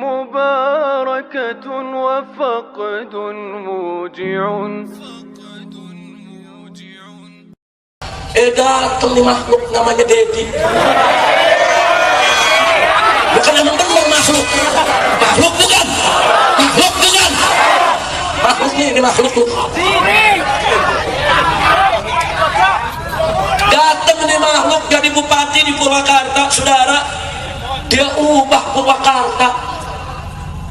مباركة وفقد موجع. Datang nih makhluk namanya Dedi. Bukan yang benar makhluk. Makhluk bukan. Makhluk bukan. Makhluknya ini makhluk tuh. Datang nih makhluk jadi bupati di Purwakarta, saudara. Dia ubah Purwakarta.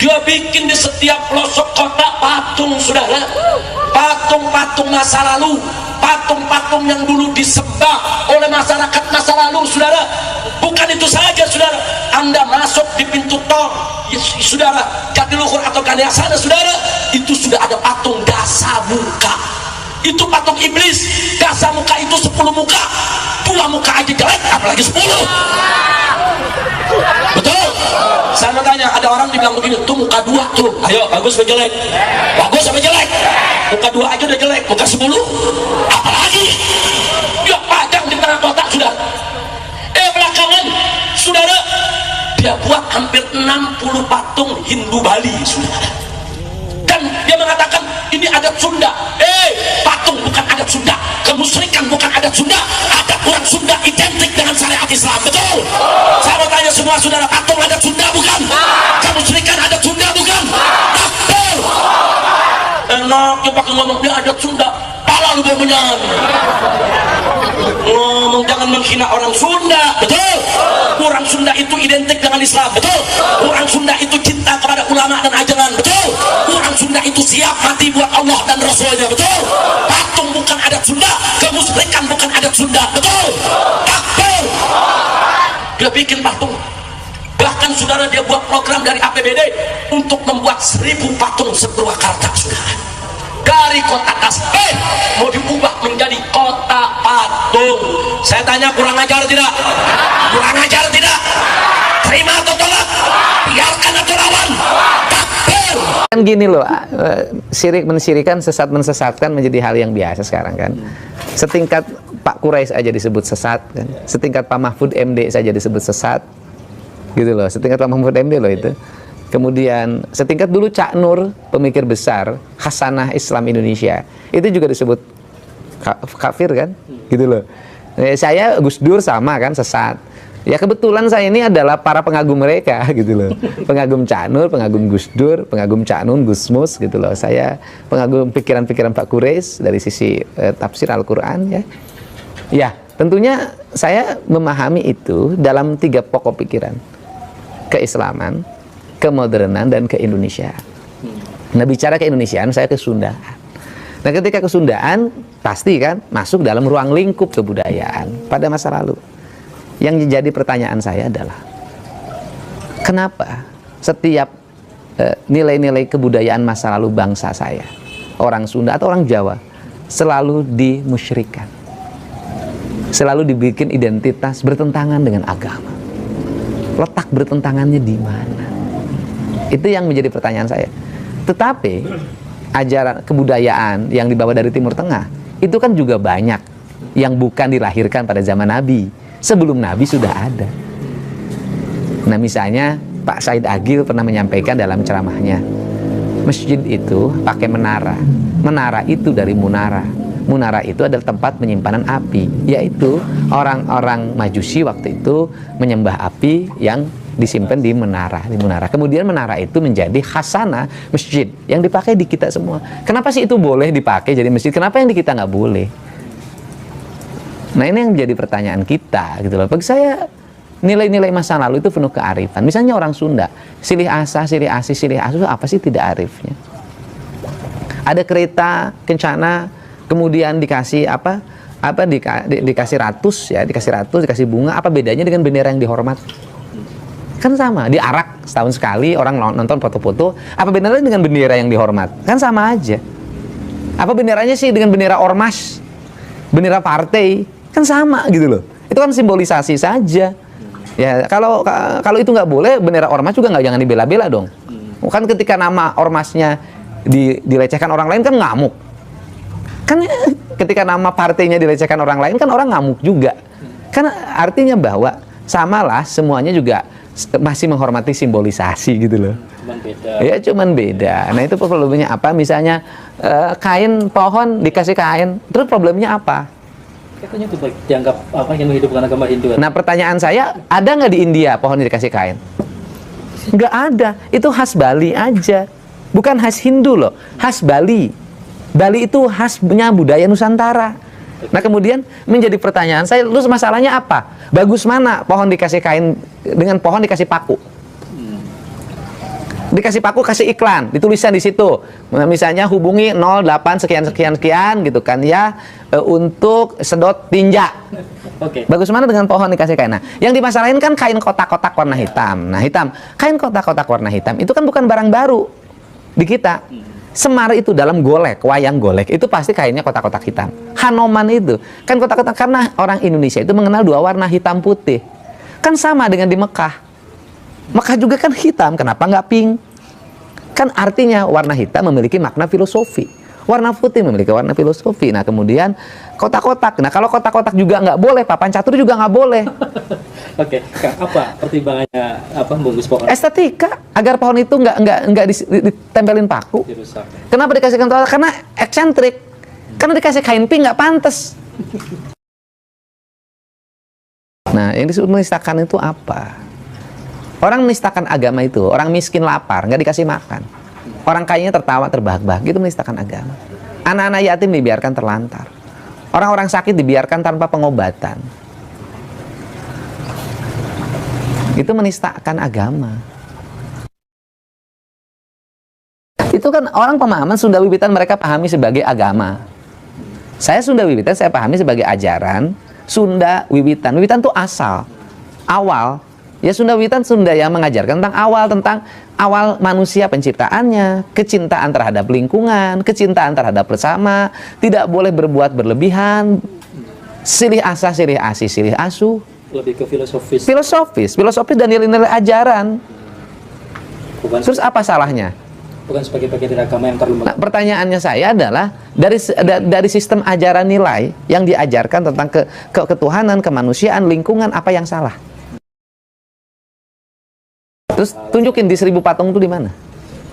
Dia bikin di setiap pelosok kota patung, saudara. Patung-patung masa lalu, patung-patung yang dulu disembah oleh masyarakat masa lalu, saudara. Bukan itu saja, saudara. Anda masuk di pintu tol, saudara, Jatiluhur atau Kaliasana, saudara, itu sudah ada patung dasa muka. Itu patung iblis. Dasa muka itu 10 muka. 2 muka aja jelek, apalagi 10. Betul? Saya mau tanya, ada orang dibilang begini, tuh muka 2 tuh, ayo bagus apa jelek? Bagus apa jelek? Muka 2 aja udah jelek, muka 10 apalagi? Dia padang di tengah kota, saudara. Belakangan, saudara, dia buat hampir 60 patung Hindu Bali, saudara. Dan dia mengatakan ini adat Sunda. Patung bukan adat Sunda, kemusyrikan bukan adat Sunda. Adat orang Sunda identik dengan syariat Islam, betul? Saya mau tanya semua saudara, patung adat Sunda bukan? Kemusyrikan adat Sunda bukan? Betul. Enak ya pakai ngomong dia adat Sunda, pala lu bangunyan. Ngomong jangan menghina orang Sunda, betul? Orang Sunda itu identik dengan Islam, betul? Orang Sunda itu cinta kepada ulama dan ajaran, betul? Orang Sunda itu siap mati buat Allah dan Rasulnya, betul? Patung bukan adat Sunda, kemusyrikan bukan adat Sunda, betul? Takbir. Dia bikin patung. Bahkan saudara, dia buat program dari APBD untuk membuat 1000 patung se-Purwakarta, saudara. Dari kota tasbih mau diubah menjadi kota patung. Saya tanya, kurang ajar tidak? Kurang ajar tidak? Terima atau tolak? Biarkan atau lawan? Takbir. Kan gini loh, syirik mensirikan, sesat mensesatkan menjadi hal yang biasa sekarang kan. Setingkat Pak Quraisy aja disebut sesat kan. Setingkat Pak Mahfud MD saja disebut sesat. Gitu loh, setingkat Pak Mahfud MD loh itu. Kemudian setingkat dulu Cak Nur, pemikir besar Hasanah Islam Indonesia, itu juga disebut kafir kan, gitu loh. Saya Gus Dur sama kan, sesat. Ya kebetulan saya ini adalah para pengagum mereka, gitu loh. Pengagum Cak Nur, pengagum Gus Dur, pengagum Cak Nun, Gus Mus, gitu loh. Saya pengagum pikiran-pikiran Pak Quraisy dari sisi tafsir Al-Quran ya. Ya tentunya saya memahami itu dalam 3 pokok pikiran: keislaman, kemodernan, dan keindonesiaan. Nah, bicara keindonesiaan, saya ke Sundaan. Nah, ketika ke Sundaan, pasti kan masuk dalam ruang lingkup kebudayaan pada masa lalu. Yang jadi pertanyaan saya adalah, kenapa setiap nilai-nilai kebudayaan masa lalu bangsa saya, orang Sunda atau orang Jawa, selalu dimusyrikan, selalu dibikin identitas bertentangan dengan agama? Letak bertentangannya di mana? Itu yang menjadi pertanyaan saya. Tetapi ajaran kebudayaan yang dibawa dari Timur Tengah itu kan juga banyak yang bukan dilahirkan pada zaman Nabi. Sebelum Nabi sudah ada. Nah, misalnya Pak Said Agil pernah menyampaikan dalam ceramahnya, masjid itu pakai menara. Menara itu dari munara. Munara itu adalah tempat penyimpanan api, yaitu orang-orang Majusi waktu itu menyembah api yang disimpan di menara, Kemudian menara itu menjadi khasanah masjid yang dipakai di kita semua. Kenapa sih itu boleh dipakai jadi masjid? Kenapa yang di kita nggak boleh? Nah, ini yang jadi pertanyaan kita, gitu loh. Bagi saya, nilai-nilai masa lalu itu penuh kearifan. Misalnya orang Sunda, silih asa, silih asi, silih asu, apa sih tidak arifnya? Ada kereta kencana, kemudian dikasih dikasih ratus ya, dikasih bunga. Apa bedanya dengan bendera yang dihormat? Kan sama, diarak setahun sekali, orang nonton foto-foto. Apa bedanya dengan bendera yang dihormat? Kan sama aja. Apa benderanya sih dengan bendera ormas, bendera partai? Kan sama gitu loh. Itu kan simbolisasi saja. Ya, kalau itu nggak boleh, bendera ormas juga jangan dibela-bela dong. Kan ketika nama ormasnya dilecehkan orang lain kan ngamuk. Kan ketika nama partainya dilecehkan orang lain kan orang ngamuk juga. Kan artinya bahwa samalah semuanya juga masih menghormati simbolisasi gitu loh. Cuman beda. Ya cuman beda. Nah itu problemnya apa? Misalnya kain pohon dikasih kain, terus problemnya apa? Katanya itu dianggap apa yang menghidupkan agama Hindu. Nah pertanyaan saya, ada nggak di India pohon dikasih kain? Nggak ada. Itu khas Bali aja. Bukan khas Hindu loh, khas Bali. Bali itu khasnya budaya Nusantara. Nah kemudian menjadi pertanyaan saya, lu masalahnya apa? Bagus mana pohon dikasih kain dengan pohon dikasih paku? Dikasih paku, kasih iklan, dituliskan di situ. Misalnya hubungi 08 sekian sekian sekian gitu kan ya, untuk sedot tinja. Oke. Bagus mana dengan pohon dikasih kain? Nah, yang dimasalahin kan kain kotak-kotak warna hitam. Nah, kain kotak-kotak warna hitam itu kan bukan barang baru di kita. Semar itu dalam golek, wayang golek itu pasti kainnya kotak-kotak hitam. Hanoman itu kan kotak-kotak, karena orang Indonesia itu mengenal dua warna hitam putih. Kan sama dengan di Mekah. Mekah juga kan hitam, kenapa nggak pink? Kan artinya warna hitam memiliki makna filosofi, warna putih memiliki warna filosofi. Nah kemudian kotak-kotak. Nah kalau kotak-kotak juga nggak boleh, papan catur juga nggak boleh. Oke, Kak, apa pertimbangannya apa membungkus pohon? Estetika, agar pohon itu nggak ditempelin paku. Dirusak. Kenapa dikasihkan kotak? Karena eksentrik. Karena dikasih kain pink nggak pantas. Nah yang disebut menistakan itu apa? Orang menistakan agama itu, orang miskin lapar nggak dikasih makan, orang kayanya tertawa terbahak-bahak, gitu menistakan agama. Anak-anak yatim dibiarkan terlantar, orang-orang sakit dibiarkan tanpa pengobatan. Itu menistakan agama. Itu kan orang pemahaman Sunda Wiwitan mereka pahami sebagai agama. Saya Sunda Wiwitan saya pahami sebagai ajaran Sunda Wiwitan. Wiwitan itu asal, awal. Ya Sunda Wiwitan Sunda yang mengajarkan tentang awal manusia penciptaannya, kecintaan terhadap lingkungan, kecintaan terhadap bersama, tidak boleh berbuat berlebihan, silih asa, silih asih, silih asuh. Lebih ke filosofis. Filosofis dan nilai-nilai ajaran. Bukan, terus apa salahnya? Bukan sebagai bagian dari agama yang terlalu. Nah, pertanyaannya saya adalah dari sistem ajaran nilai yang diajarkan tentang ketuhanan, kemanusiaan, lingkungan, apa yang salah? Terus tunjukin di 1000 patung itu di mana?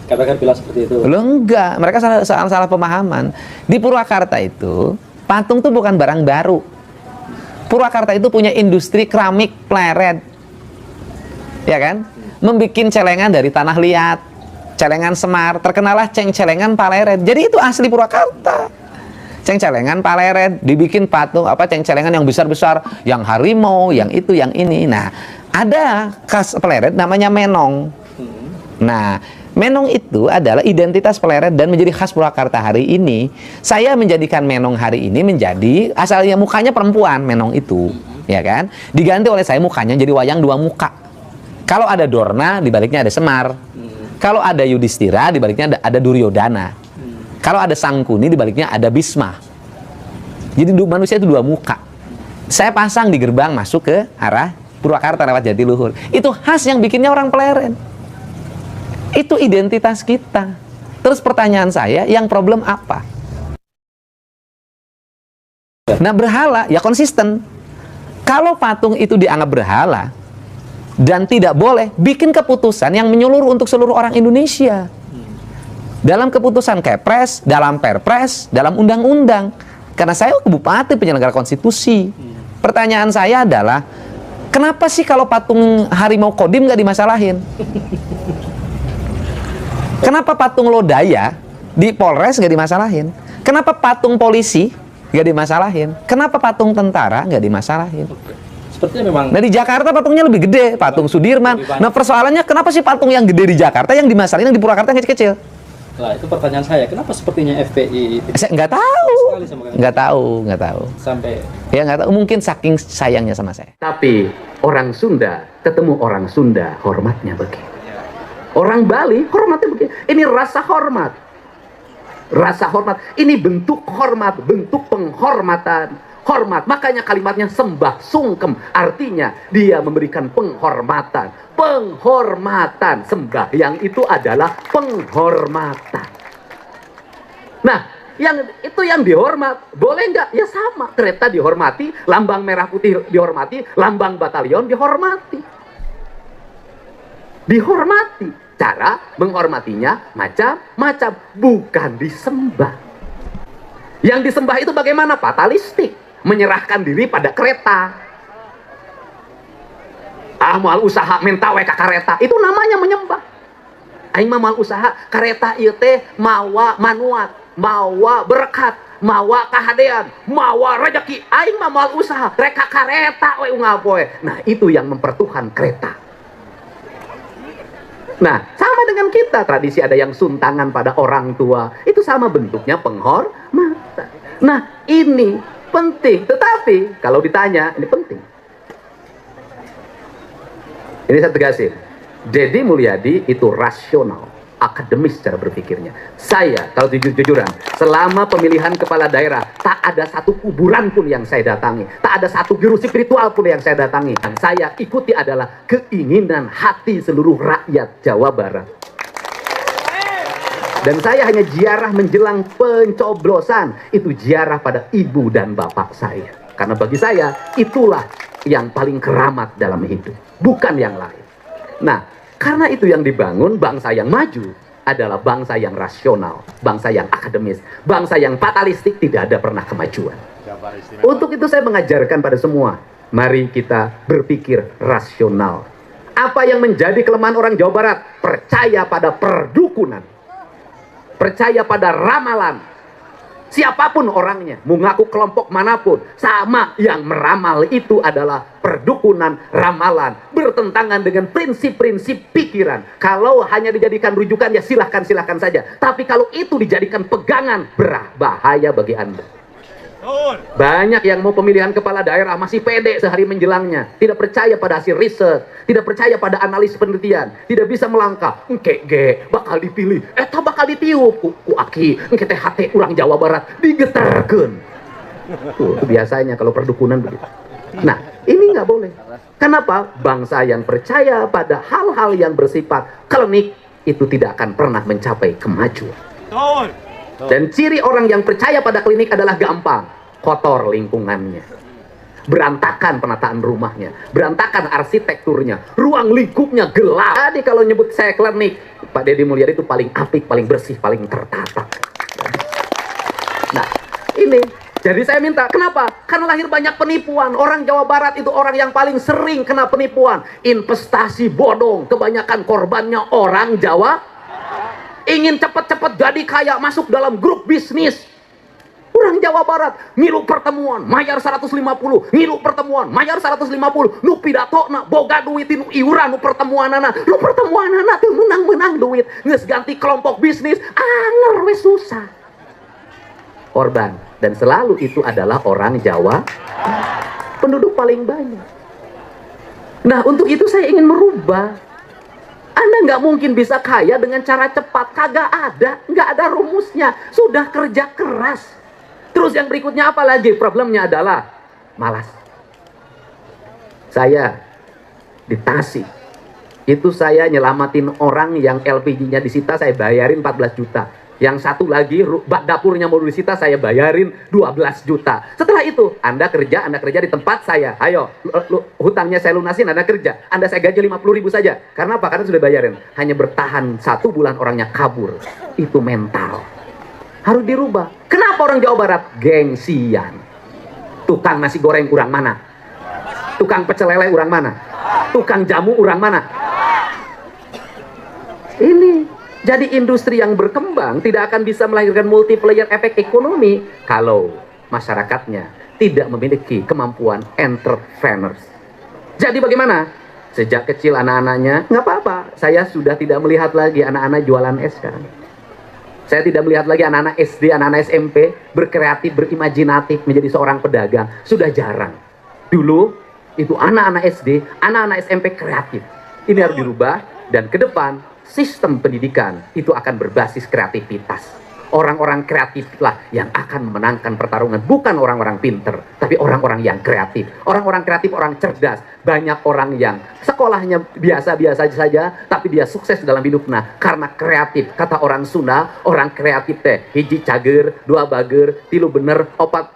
Katakan bilang seperti itu. Loh enggak, mereka salah pemahaman. Di Purwakarta itu patung itu bukan barang baru. Purwakarta itu punya industri keramik pleret, ya kan? Membikin celengan dari tanah liat, celengan semar, terkenalah celengan paleret. Jadi itu asli Purwakarta. Celengan paleret, dibikin patung celengan yang besar-besar, yang harimau, yang itu, yang ini. Nah, ada khas pleret namanya menong. Nah, menong itu adalah identitas pleret dan menjadi khas Purwakarta hari ini. Saya menjadikan menong hari ini menjadi asalnya mukanya perempuan, menong itu, ya kan? Diganti oleh saya mukanya jadi wayang dua muka. Kalau ada Dorna, di baliknya ada Semar. Kalau ada Yudhistira, di baliknya ada Duryodhana. Kalau ada Sangkuni, di baliknya ada Bisma. Jadi manusia itu dua muka. Saya pasang di gerbang masuk ke arah Purwakarta lewat Jatiluhur. Itu khas yang bikinnya orang Pleret. Itu identitas kita. Terus pertanyaan saya, yang problem apa? Nah, berhala ya konsisten. Kalau patung itu dianggap berhala dan tidak boleh, bikin keputusan yang menyeluruh untuk seluruh orang Indonesia. Dalam keputusan Kepres, dalam Perpres, dalam undang-undang. Karena saya bupati penyelenggara konstitusi. Pertanyaan saya adalah, kenapa sih kalau patung harimau Kodim nggak dimasalahin? Kenapa patung Lodaya di Polres nggak dimasalahin? Kenapa patung polisi nggak dimasalahin? Kenapa patung tentara nggak dimasalahin? Sepertinya memang. Nah di Jakarta patungnya lebih gede, patung Sudirman. Nah persoalannya kenapa sih patung yang gede di Jakarta yang dimasalahin, yang di Purwakarta yang kecil-kecil? Nah itu pertanyaan saya, kenapa sepertinya FPI? Saya nggak tahu, nggak tahu. Sampai. Ya nggak tahu, mungkin saking sayangnya sama saya. Tapi orang Sunda ketemu orang Sunda hormatnya begini. Orang Bali hormatnya begini. Ini rasa hormat. Rasa hormat. Ini bentuk hormat, bentuk penghormatan. Hormat. Makanya kalimatnya sembah sungkem. Artinya dia memberikan penghormatan. Penghormatan. Sembahyang itu adalah penghormatan. Nah, itu yang dihormat. Boleh nggak? Ya sama. Kereta dihormati, lambang merah putih dihormati, lambang batalion dihormati. Dihormati. Cara menghormatinya macam-macam, bukan disembah. Yang disembah itu bagaimana? Fatalistik, menyerahkan diri pada kereta. Moal usaha mentawe ka kareta, itu namanya menyembah. Aing mah moal usaha kareta ieu teh mawa manuat, mawa berkat, mawa kahadean, mawa rezeki. Aing mah moal usaha reka kareta we unggal poe. Nah, itu yang mempertuhan kereta. Nah, sama dengan kita, tradisi ada yang suntangan pada orang tua, itu sama bentuknya penghormatan. Nah, ini penting, tetapi kalau ditanya, ini penting. Ini saya tegasin, Deddy Mulyadi itu rasional, akademis cara berpikirnya. Saya, kalau jujur-jujuran, selama pemilihan kepala daerah, tak ada satu kuburan pun yang saya datangi, tak ada satu guru spiritual pun yang saya datangi. Yang saya ikuti adalah keinginan hati seluruh rakyat Jawa Barat. Dan saya hanya ziarah menjelang pencoblosan, itu ziarah pada ibu dan bapak saya. Karena bagi saya, itulah yang paling keramat dalam hidup, bukan yang lain. Nah, karena itu yang dibangun bangsa yang maju adalah bangsa yang rasional, bangsa yang akademis, bangsa yang fatalistik, tidak ada pernah kemajuan. Untuk itu saya mengajarkan pada semua, mari kita berpikir rasional. Apa yang menjadi kelemahan orang Jawa Barat? Percaya pada perdukunan, percaya pada ramalan. Siapapun orangnya, mengaku kelompok manapun, sama yang meramal itu adalah perdukunan, ramalan, bertentangan dengan prinsip-prinsip pikiran. Kalau hanya dijadikan rujukan, ya silahkan saja. Tapi kalau itu dijadikan pegangan, berbahaya bagi Anda. Banyak yang mau pemilihan kepala daerah masih pede sehari menjelangnya, tidak percaya pada hasil riset, tidak percaya pada analis penelitian, tidak bisa melangkah. Engke bakal dipilih, eta bakal ditiup ku aki, engke teh hate urang Jawa Barat digetarkeun. Itu biasanya kalau perdukunan begitu. Nah, ini nggak boleh. Kenapa? Bangsa yang percaya pada hal-hal yang bersifat klinik itu tidak akan pernah mencapai kemajuan. Dan ciri orang yang percaya pada klinik adalah gampang, kotor lingkungannya, berantakan penataan rumahnya, berantakan arsitekturnya, ruang lingkupnya gelap. Jadi kalau nyebut saya klinik, Pak Deddy Mulyadi itu paling apik, paling bersih, paling tertata. Nah, ini jadi saya minta, kenapa? Karena lahir banyak penipuan. Orang Jawa Barat itu orang yang paling sering kena penipuan, investasi bodong, kebanyakan korbannya orang Jawa. Ingin cepat-cepat jadi kaya, masuk dalam grup bisnis. Orang Jawa Barat, ngilu pertemuan, mayar 150, ngilu pertemuan, mayar 150, nu pidato na, boga duit, nu iuran, nu pertemuan tuh menang-menang duit, nges ganti kelompok bisnis, anger we susah. Korban, dan selalu itu adalah orang Jawa, penduduk paling banyak. Nah, untuk itu saya ingin merubah. Anda nggak mungkin bisa kaya dengan cara cepat, kagak ada, nggak ada rumusnya, sudah kerja keras. Terus yang berikutnya apa lagi? Problemnya adalah malas. Saya di Tasik, itu saya nyelamatin orang yang LPG-nya disita, saya bayarin 14 juta. Yang satu lagi dapurnya mau disita, saya bayarin 12 juta. Setelah itu Anda kerja di tempat saya. Ayo, hutangnya saya lunasin, Anda kerja. Anda saya gaji 50.000 saja. Karena apa? Karena sudah bayarin. Hanya bertahan 1 bulan orangnya kabur. Itu mental. Harus dirubah. Kenapa orang Jawa Barat? Gengsian. Tukang nasi goreng urang mana? Tukang pecel lele urang mana? Tukang jamu urang mana? Ini. Jadi industri yang berkembang tidak akan bisa melahirkan multiplier efek ekonomi kalau masyarakatnya tidak memiliki kemampuan entrepreneurs. Jadi bagaimana? Sejak kecil anak-anaknya, nggak apa-apa. Saya sudah tidak melihat lagi anak-anak jualan es sekarang. Saya tidak melihat lagi anak-anak SD, anak-anak SMP berkreatif, berimajinatif menjadi seorang pedagang. Sudah jarang. Dulu itu anak-anak SD, anak-anak SMP kreatif. Ini harus dirubah dan ke depan sistem pendidikan itu akan berbasis kreativitas. Orang-orang kreatiflah yang akan memenangkan pertarungan. Bukan orang-orang pinter, tapi orang-orang yang kreatif. Orang-orang kreatif, orang cerdas. Banyak orang yang sekolahnya biasa-biasa saja, tapi dia sukses dalam hidupnya karena kreatif. Kata orang Sunda, orang kreatif teh hiji cager, dua bager, tilu bener, opat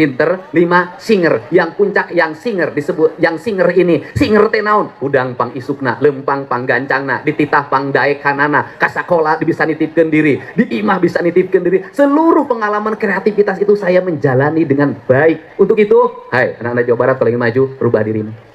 pinter, 5 singer. Yang puncak yang singer disebut, yang singer ini singer teh naon? Udang pang isukna, lempang pang gancangna, dititah pang daekanana, kasakola bisa nitipkeun diri, di imah bisa nitipkeun diri. Seluruh pengalaman kreativitas itu saya menjalani dengan baik. Untuk itu, hai anak-anak Jawa Barat, kalau ingin maju, rubah dirimu.